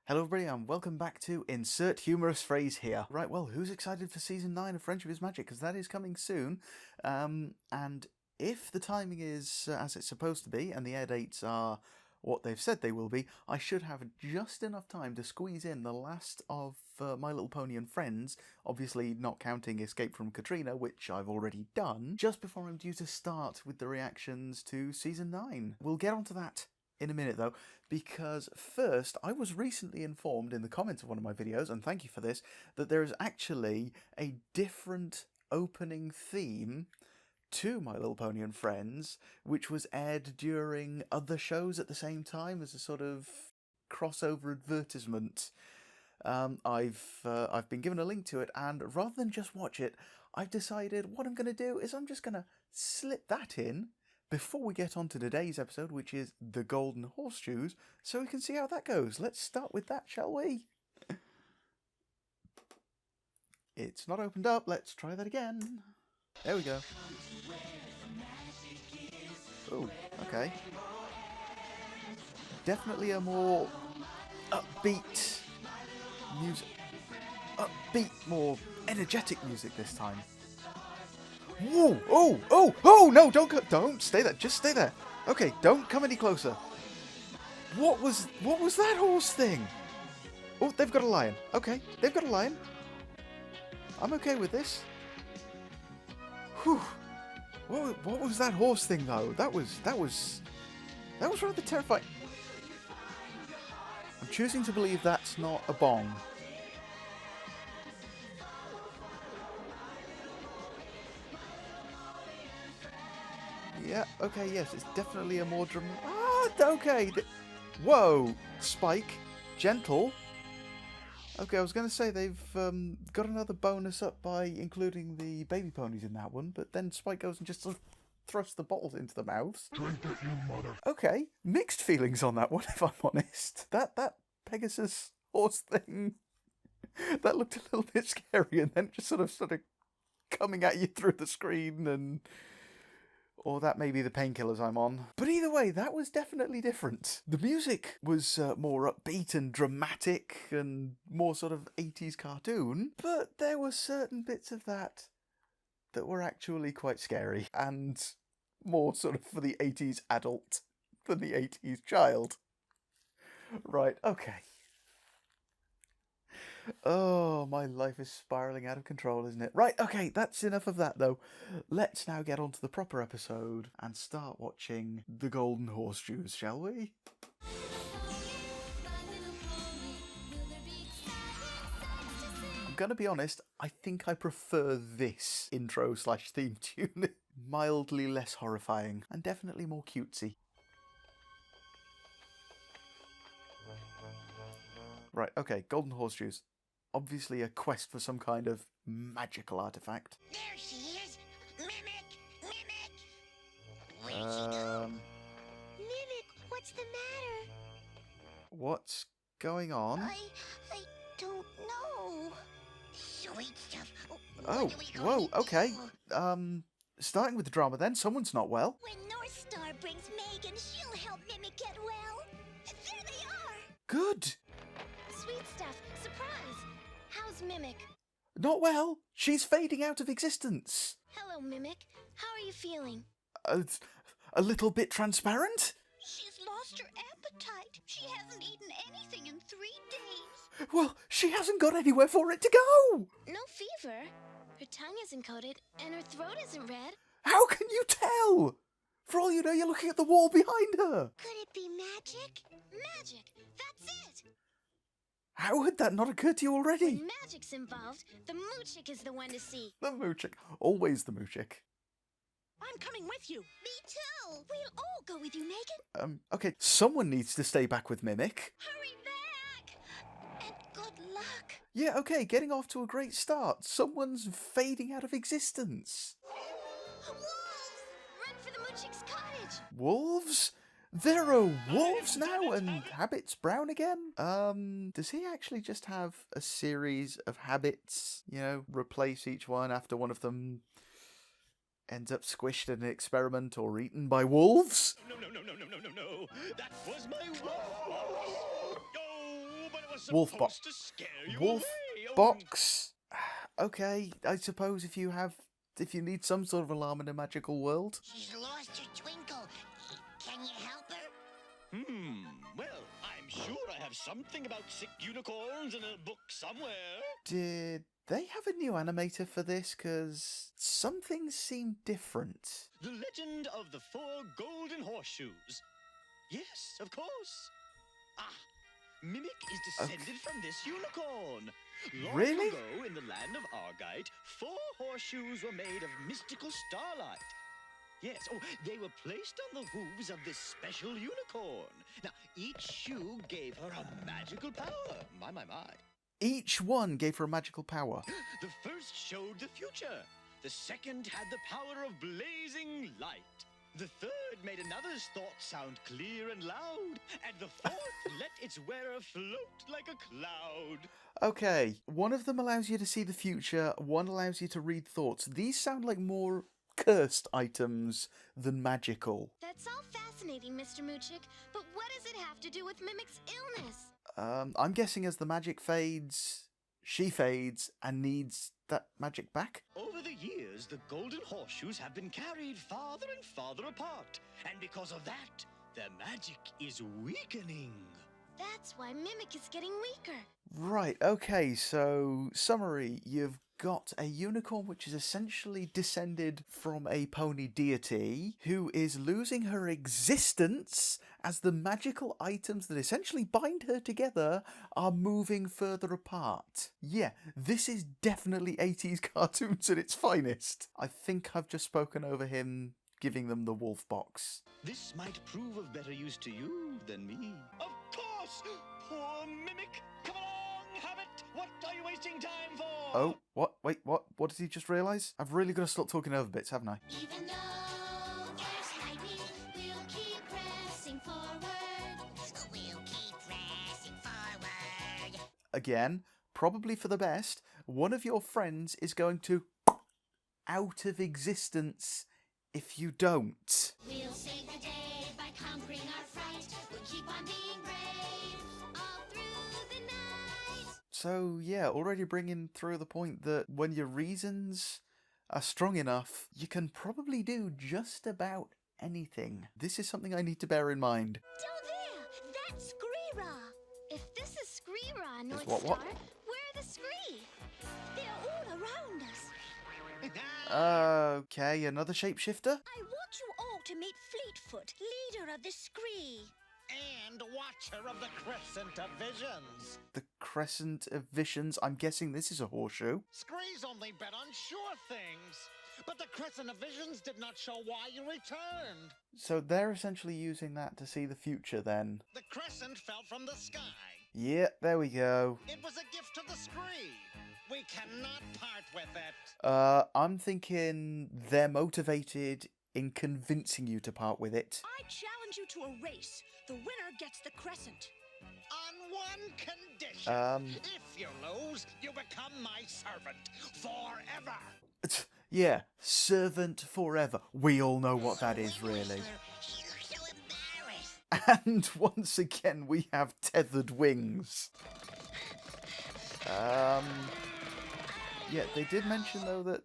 Hello everybody and welcome back to Insert Humorous Phrase here. Right, well, who's excited for Season 9 of Friendship is Magic? Because that is coming soon. And if the timing is as it's supposed to be, and the air dates are what they've said they will be, I should have just enough time to squeeze in the last of My Little Pony and Friends, obviously not counting Escape from Katrina, which I've already done, just before I'm due to start with the reactions to Season 9. We'll get onto that in a minute though, because first I was recently informed in the comments of one of my videos, and thank you for this, that there is actually a different opening theme to My Little Pony and Friends, which was aired during other shows at the same time as a sort of crossover advertisement. I've been given a link to it, and rather than just watch it, I've decided what I'm going to do is I'm just going to slip that in before we get on to today's episode, which is the Golden Horseshoes, so we can see how that goes. Let's start with that, shall we? It's not opened up. Let's try that again. There we go. Oh, okay. Definitely a more upbeat music. Upbeat, more energetic music this time. Whoa! Oh! No! Don't stay there. Just stay there. Okay, don't come any closer. What was that horse thing? Oh, they've got a lion. Okay, they've got a lion. I'm okay with this. Whew. What was that horse thing though? That was rather terrifying. I'm choosing to believe that's not a bong. Yeah, okay, yes, it's definitely a more dramatic... okay. Whoa, Spike, gentle. Okay, I was going to say they've got another bonus up by including the baby ponies in that one, but then Spike goes and just sort of thrusts the bottles into the mouths. Drink it, you mother... Okay, mixed feelings on that one, if I'm honest. That Pegasus horse thing, that looked a little bit scary, and then just sort of coming at you through the screen, and... or that may be the painkillers I'm on. But either way, that was definitely different. The music was more upbeat and dramatic and more sort of 80s cartoon, but there were certain bits of that were actually quite scary and more sort of for the 80s adult than the 80s child. Right, okay. Oh, my life is spiralling out of control, isn't it? Right, okay, that's enough of that, though. Let's now get on to the proper episode and start watching The Golden Horseshoes, shall we? I'm gonna be honest, I think I prefer this intro/theme tune. Mildly less horrifying, and definitely more cutesy. Right, okay, Golden Horseshoes. Obviously a quest for some kind of magical artifact. There she is! Mimic! Where'd she go? Mimic, what's the matter? What's going on? I don't know. Sweet stuff. Oh, whoa, okay. Starting with the drama then, someone's not well. When North Star brings Megan, she'll help Mimic get well. There they are! Good. Sweet stuff. Surprise! How's Mimic? Not well. She's fading out of existence. Hello, Mimic. How are you feeling? A little bit transparent? She's lost her appetite. She hasn't eaten anything in 3 days. Well, she hasn't got anywhere for it to go. No fever. Her tongue isn't coated, and her throat isn't red. How can you tell? For all you know, you're looking at the wall behind her. Could it be magic? Magic! That's it! How had that not occurred to you already? When magic's involved, the Moochick is the one to see. The Moochick. Always the Moochick. I'm coming with you. Me too. We'll all go with you, Megan. Okay, someone needs to stay back with Mimic. Hurry back! And good luck. Yeah, okay, getting off to a great start. Someone's fading out of existence. Wolves! Run for the Moochick's cottage. Wolves? There are wolves now, and Habit's brown again? Does he actually just have a series of habits? You know, replace each one after one of them ends up squished in an experiment or eaten by wolves? No. That was my wolf! Oh, but it was Wolf box. supposed to scare you Wolf away. Oh, box. Okay, I suppose if you need some sort of alarm in a magical world. She's lost her twinkle. Can you help her? Well, I'm sure I have something about sick unicorns in a book somewhere. Did they have a new animator for this? Because some things seem different. The Legend of the Four Golden Horseshoes. Yes, of course. Ah, Mimic is descended from this unicorn. Long Really? ago, in the land of Argite, 4 horseshoes were made of mystical starlight. Yes, they were placed on the hooves of this special unicorn. Now, each shoe gave her a magical power. My. Each one gave her a magical power. The first showed the future. The second had the power of blazing light. The third made another's thoughts sound clear and loud. And the fourth let its wearer float like a cloud. Okay, one of them allows you to see the future, one allows you to read thoughts. These sound like more cursed items than magical. That's all fascinating, Mr. Moochick, but what does it have to do with Mimic's illness? I'm guessing as the magic fades, she fades and needs that magic back? Over the years, the golden horseshoes have been carried farther and farther apart. And because of that, their magic is weakening. That's why Mimic is getting weaker. Right, okay, so summary, you've got a unicorn which is essentially descended from a pony deity who is losing her existence as the magical items that essentially bind her together are moving further apart. Yeah, this is definitely 80s cartoons at its finest. I think I've just spoken over him giving them the wolf box. This might prove of better use to you than me. Of course! Poor Mimic! Come along, have it! What are you wasting time for? Oh, what? Wait, what? What did he just realise? I've really got to stop talking over bits, haven't I? Even though there's lightning, we'll keep pressing forward. We'll keep pressing forward. Again, probably for the best, one of your friends is going to out of existence if you don't. We'll save the day by conquering our fright. We'll keep on being brave all through the night. So yeah, already bringing through the point that when your reasons are strong enough, you can probably do just about anything. This is something I need to bear in mind. Down there, that's Screera. If this is Screera, North what? Star, where are the Scree? They're all around us. Okay, another shapeshifter? I want you all to meet Fleetfoot, leader of the Scree. And watcher of the Crescent of Visions. The Crescent of Visions. I'm guessing this is a horseshoe. Screes only bet on sure things. But the Crescent of Visions did not show why you returned. So they're essentially using that to see the future then. The Crescent fell from the sky. Yeah, there we go. It was a gift to the Scree. We cannot part with it. I'm thinking they're motivated in convincing you to part with it. I challenge you to a race. The winner gets the crescent. On one condition. Um. If you lose, you become my servant forever. Yeah, servant forever. We all know what that is, really. She looks so embarrassed. And once again, we have tethered wings. Yeah, they did mention, though, that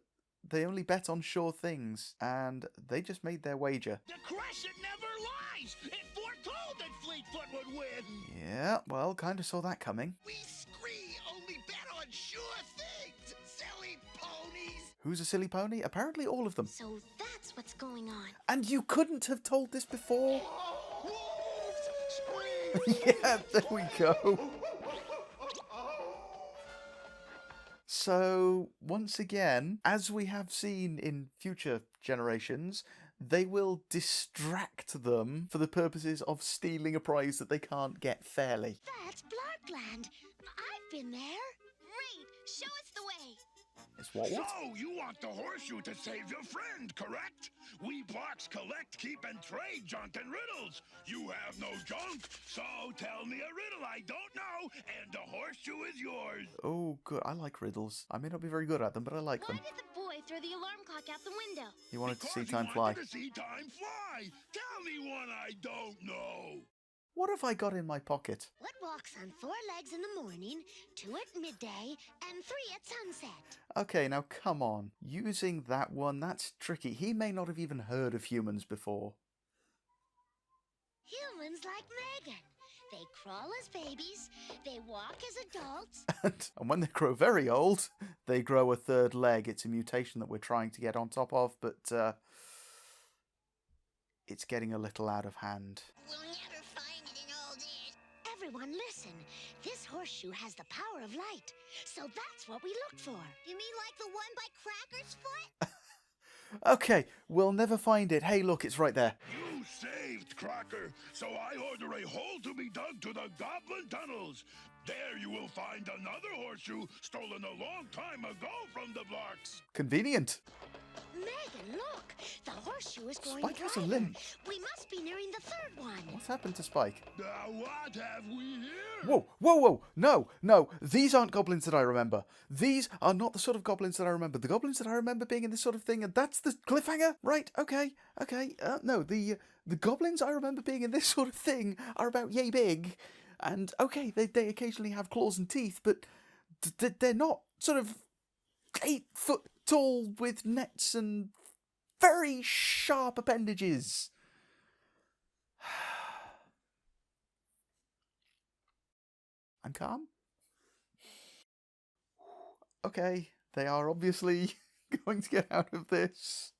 they only bet on sure things, and they just made their wager. The Crescent never lies. It foretold that Fleetfoot would win. Yeah, well, kind of saw that coming. We Scree only bet on sure things. Silly ponies. Who's a silly pony? Apparently all of them. So that's what's going on. And you couldn't have told this before? Wolves! Scree! Yeah, there we go. So, once again, as we have seen in future generations, they will distract them for the purposes of stealing a prize that they can't get fairly. That's Blarkland. I've been there. Great! Show us the way! It's what? So, you want the horseshoe to save your friend, correct? We Blarks collect, keep, and trade junk and riddles. You have no junk, so tell me a riddle I don't know, and the horseshoe is yours. Oh, good. I like riddles. I may not be very good at them, but I like Why them. did the boy throw the alarm clock out the window? You wanted to see Because time you fly. wanted to see time fly. Tell me one I don't know. What have I got in my pocket? What walks on 4 legs in the morning, 2 at midday, and 3 at sunset? Okay, now come on. Using that one, that's tricky. He may not have even heard of humans before. Humans like Megan. They crawl as babies, they walk as adults. And when they grow very old, they grow a third leg. It's a mutation that we're trying to get on top of, but it's getting a little out of hand. We'll never find it in all this. Everyone listen. This horseshoe has the power of light, so that's what we look for. You mean like the one by Cracker's foot? Okay, we'll never find it. Hey, look, it's right there. You saved Cracker, so I order a hole to be dug to the Goblin Tunnels. There you will find another horseshoe stolen a long time ago from the blocks. Convenient. Megan, look! The horseshoe is going Spike has a brighter. limp. We must be nearing the 3rd one. What's happened to Spike? Now what have we here? Whoa, whoa, whoa. No, no. These aren't goblins that I remember. These are not the sort of goblins that I remember. The goblins that I remember being in this sort of thing, and that's the cliffhanger? Right, okay. No, the goblins I remember being in this sort of thing are about yay big. And, okay, they occasionally have claws and teeth, but they're not sort of 8 foot tall with nets and very sharp appendages. I'm calm. Okay, they are obviously going to get out of this.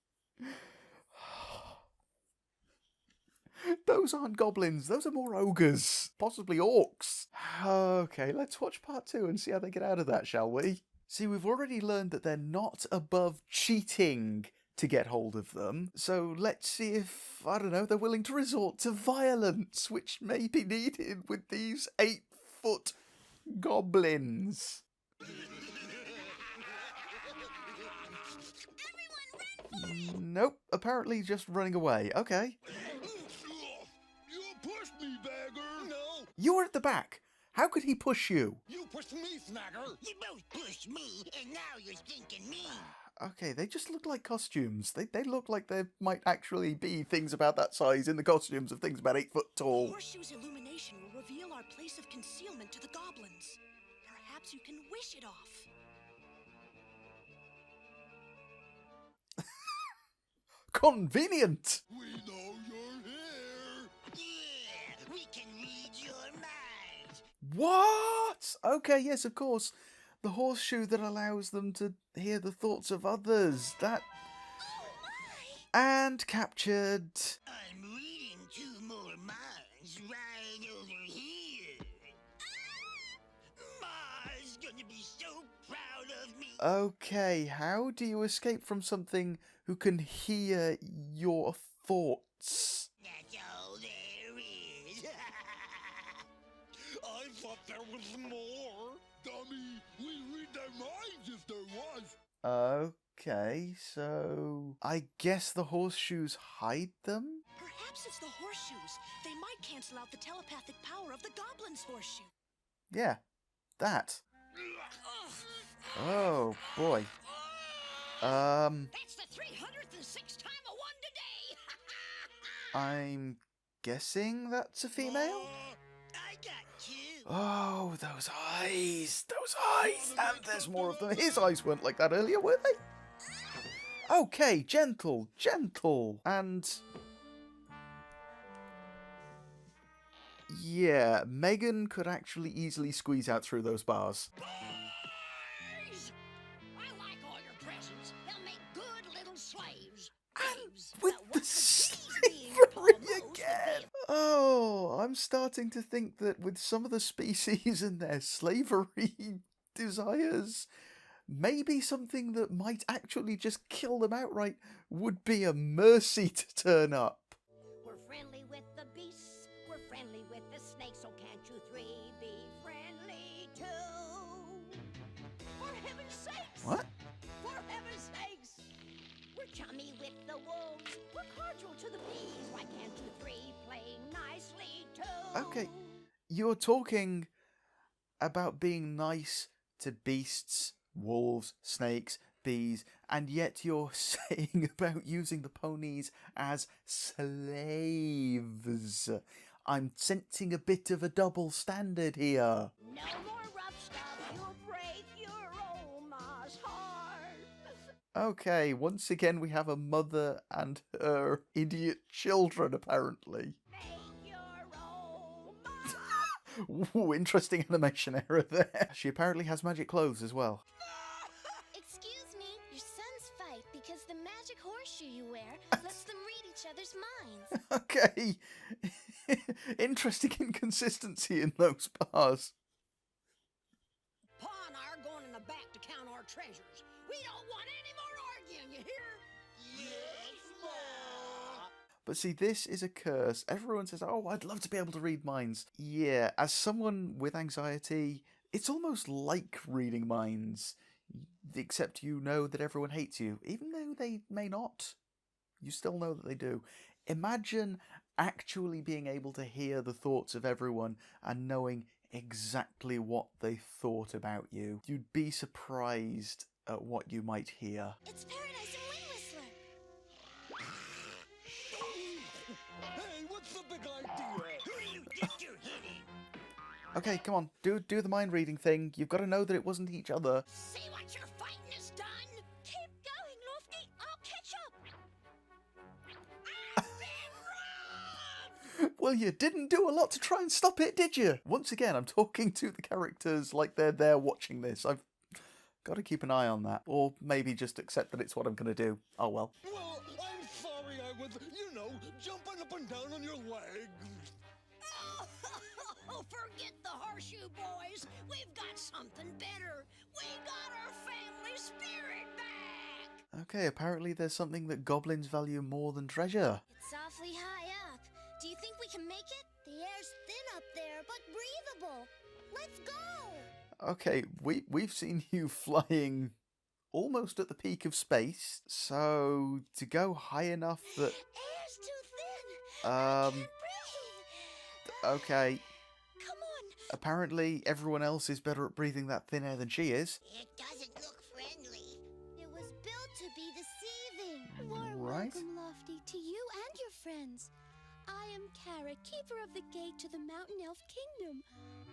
Those aren't goblins, those are more ogres, possibly orcs. Okay, let's watch part 2 and see how they get out of that, shall we? See, we've already learned that they're not above cheating to get hold of them, so let's see if, I don't know, they're willing to resort to violence, which may be needed with these 8-foot goblins. Nope, apparently just running away. Okay. You pushed me, beggar. No, You were at the back. How could he push you? you pushed me, Snagger. You both pushed me, and now you're stinking me. Okay, they just look like costumes. They look like there might actually be things about that size in the costumes of things about 8 foot tall. Horseshoe's illumination will reveal our place of concealment to the goblins. Perhaps you can wish it off. Convenient! We know you're here. Yeah, we can read your mind. What? Okay, yes, of course. The horseshoe that allows them to hear the thoughts of others. That... And captured. I'm reading 2 more minds right over here. Ma's gonna be so proud of me. Okay, how do you escape from something who can hear your thoughts? That's all there is. I thought there was more. Dummy, we read their minds if there was. Okay, so I guess the horseshoes hide them? Perhaps it's the horseshoes. They might cancel out the telepathic power of the goblin's horseshoe. Yeah, that. Oh, boy. That's the 306th time a one today. I'm guessing that's a female? I got you. Oh, those eyes! Those eyes! And there's more of them. His eyes weren't like that earlier, were they? Okay, gentle, gentle. And... yeah, Megan could actually easily squeeze out through those bars. Boys! I like all your presents. They'll make good little slaves. And Babes, with but the what could these be slavery almost again! be? Oh, I'm starting to think that with some of the species and their slavery desires, maybe something that might actually just kill them outright would be a mercy to turn up. We're friendly with the beasts. We're friendly with the snakes. So can't you 3 be friendly too? For heaven's sakes! What? For heaven's sakes! We're chummy with the wolves. We're cordial to the bees. Why can't you 3 play nicely too? Okay, you're talking about being nice to beasts, wolves, snakes, bees, and yet you're saying about using the ponies as slaves. I'm sensing a bit of a double standard here. No more rough stuff, you'll break your Oma's heart. Okay, once again we have a mother and her idiot children, apparently. Make your Oma. Ooh, interesting animation error there. She apparently has magic clothes as well. Excuse me, your sons fight because the magic horseshoe you wear lets them read each other's minds. Okay. Interesting inconsistency in those bars. Pa and I are going in the back to count our treasures. We don't want any more arguing, you hear? Yes, Ma. But see, this is a curse. Everyone says, oh, I'd love to be able to read minds. Yeah, as someone with anxiety, it's almost like reading minds. Except you know that everyone hates you, even though they may not. You still know that they do. Imagine actually being able to hear the thoughts of everyone and knowing exactly what they thought about you. You'd be surprised at what you might hear. It's Paradise and Wind Whistler. Hey, what's the big idea? Who you think you're hitting? Okay, come on, do the mind reading thing. You've got to know that it wasn't each other. See what your fighting has done? Keep going, Lofty. I'll catch up. Well, you didn't do a lot to try and stop it, did you? Once again, I'm talking to the characters like they're there watching this. I've got to keep an eye on that. Or maybe just accept that it's what I'm going to do. Oh well. Well, I'm sorry I was, jumping up and down on your legs. Oh, forget the horseshoe boys. We've got something better. We got our family spirit back. Okay, apparently there's something that goblins value more than treasure. It's awfully high up. Do you think we can make it? The air's thin up there, but breathable. Let's go! Okay, we've seen you flying almost at the peak of space, so to go high enough that... Air's too thin. I can't breathe. Okay, Come on. apparently everyone else is better at breathing that thin air than she is. It doesn't look friendly. It was built to be deceiving. Warm Right. welcome, Lofty, to you and your friends. I am Kara, keeper of the gate to the Mountain Elf Kingdom.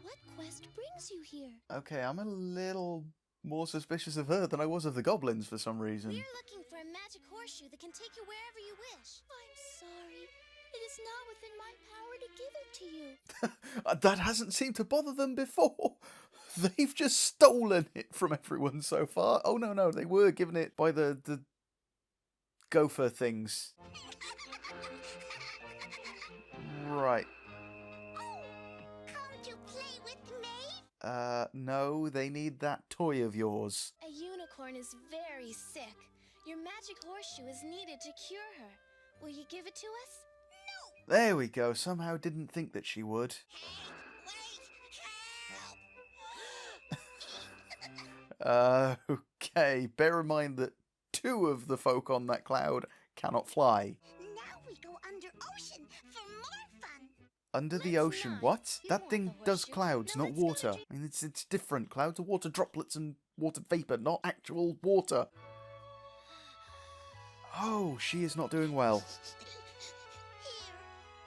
What quest brings you here? Okay, I'm a little more suspicious of her than I was of the goblins for some reason. We're looking for a magic horseshoe that can take you wherever you wish. I'm sorry. It is not within my power to give it to you. That hasn't seemed to bother them before. They've just stolen it from everyone so far. Oh no, they were given it by the gopher things. Right. Come to play with me? No, they need that toy of yours. A unicorn is very sick. Your magic horseshoe is needed to cure her. Will you give it to us? There we go. Somehow didn't think that she would. Okay, bear in mind that 2 of the folk on that cloud cannot fly. Now we go under ocean for more fun. Under the Let's ocean, not. what? You That want thing the does horseshoe. clouds, Now not let's go water. and I mean, it's different. Clouds are water droplets and water vapor, not actual water. Oh, she is not doing well. Here,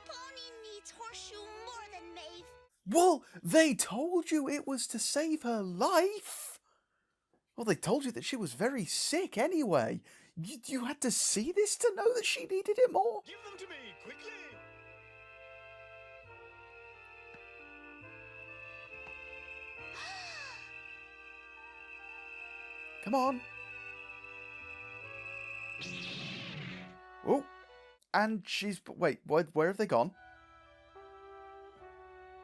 Pony needs horseshoe more than Maeve. Well, they told you it was to save her life. Well, they told you that she was very sick anyway. You had to see this to know that she needed it more? Give them to me, quickly! Come on. Oh, and she's... Wait, where have they gone?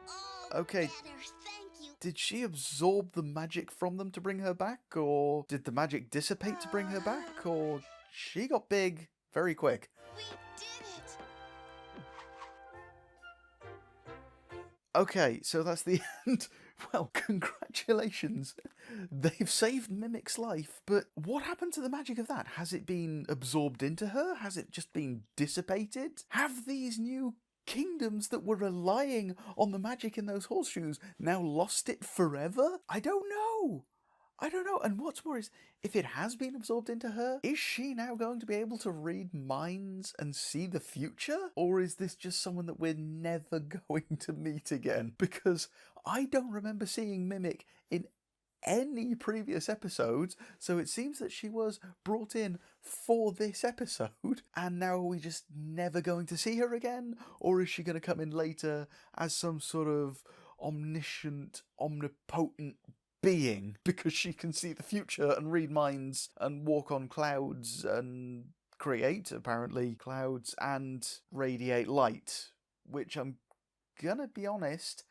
Oh, Okay. better, thank you. Did she absorb the magic from them to bring her back? Or did the magic dissipate to bring her back? Or she got big very quick? We did it. Okay, so that's the end. Well, congratulations. They've saved Mimic's life, but what happened to the magic of that? Has it been absorbed into her? Has it just been dissipated? Have these new kingdoms that were relying on the magic in those horseshoes now lost it forever? I don't know. I don't know. And what's more is, if it has been absorbed into her, is she now going to be able to read minds and see the future? Or is this just someone that we're never going to meet again? Because I don't remember seeing Mimic in any previous episodes, so it seems that she was brought in for this episode, and now are we just never going to see her again? Or is she going to come in later as some sort of omniscient, omnipotent being because she can see the future and read minds and walk on clouds and create, apparently, clouds and radiate light, which I'm gonna be honest,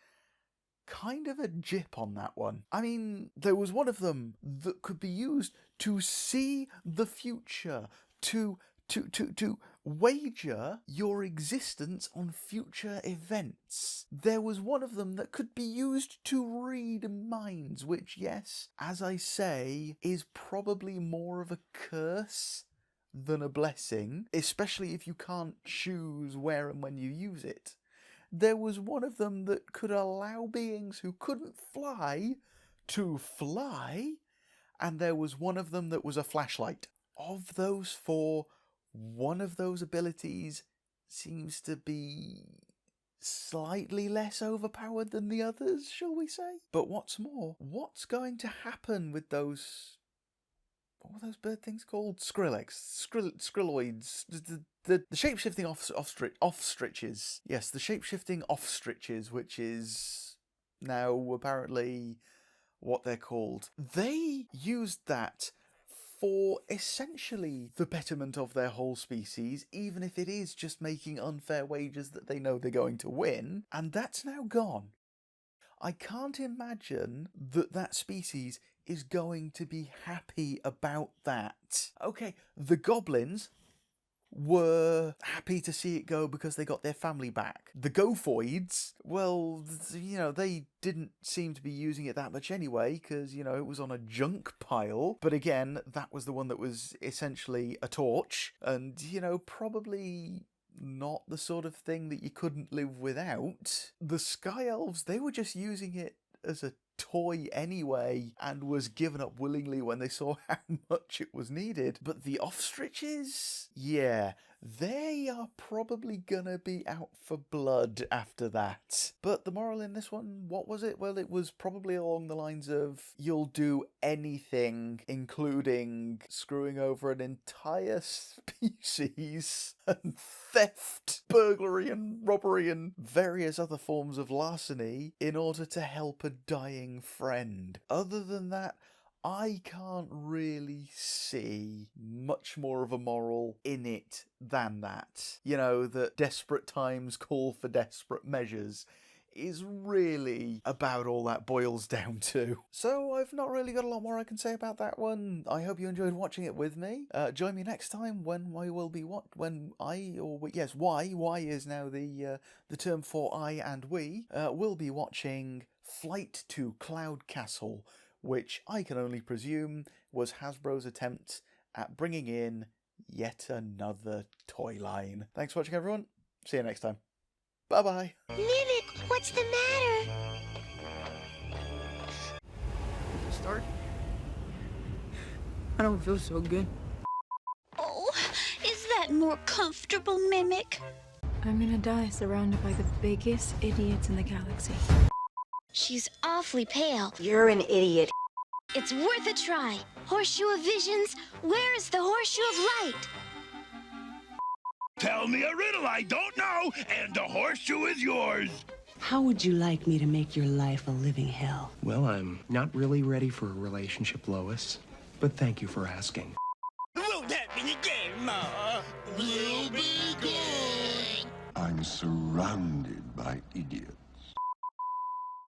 kind of a jip on that one. I mean, there was one of them that could be used to see the future, to wager your existence on future events. There was one of them that could be used to read minds, which, yes, as I say, is probably more of a curse than a blessing, especially if you can't choose where and when you use it. There was one of them that could allow beings who couldn't fly to fly, and there was one of them that was a flashlight. Of those four, one of those abilities seems to be slightly less overpowered than the others, shall we say? But what's more, what's going to happen with those... what were those bird things called? Skrillex. Skrilloids. The shape-shifting off-stritches. Yes, the shape-shifting off-stritches, which is now apparently what they're called. They used that for essentially the betterment of their whole species, even if it is just making unfair wagers that they know they're going to win, and that's now gone. I can't imagine that that species is going to be happy about that. Okay, the goblins were happy to see it go because they got their family back. The gophoids, well, you know, they didn't seem to be using it that much anyway because, you know, it was on a junk pile. But again, that was the one that was essentially a torch and, you know, probably not the sort of thing that you couldn't live without. The Sky Elves, they were just using it as a toy anyway and was given up willingly when they saw how much it was needed. But the off-stritches, yeah, they are probably gonna be out for blood after that. But the moral in this one, what was it? Well, it was probably along the lines of you'll do anything, including screwing over an entire species and theft, burglary and robbery and various other forms of larceny in order to help a dying friend. Other than that, I can't really see much more of a moral in it than that. You know, that desperate times call for desperate measures is really about all that boils down to. So I've not really got a lot more I can say about that one. I hope you enjoyed watching it with me. Join me next time when I will be Y is now the term for I and we, will be watching Flight to Cloud Castle, which I can only presume was Hasbro's attempt at bringing in yet another toy line. Thanks for watching, everyone. See you next time. Bye-bye. Mimic, what's the matter? Start? I don't feel so good. Oh, is that more comfortable, Mimic? I'm gonna die surrounded by the biggest idiots in the galaxy. She's awfully pale. You're an idiot. It's worth a try. Horseshoe of Visions, where is the Horseshoe of Light? Tell me a riddle I don't know, and the horseshoe is yours. How would you like me to make your life a living hell? Well, I'm not really ready for a relationship, Lois, but thank you for asking. Won't happen again, Ma. We'll be good. I'm surrounded by idiots.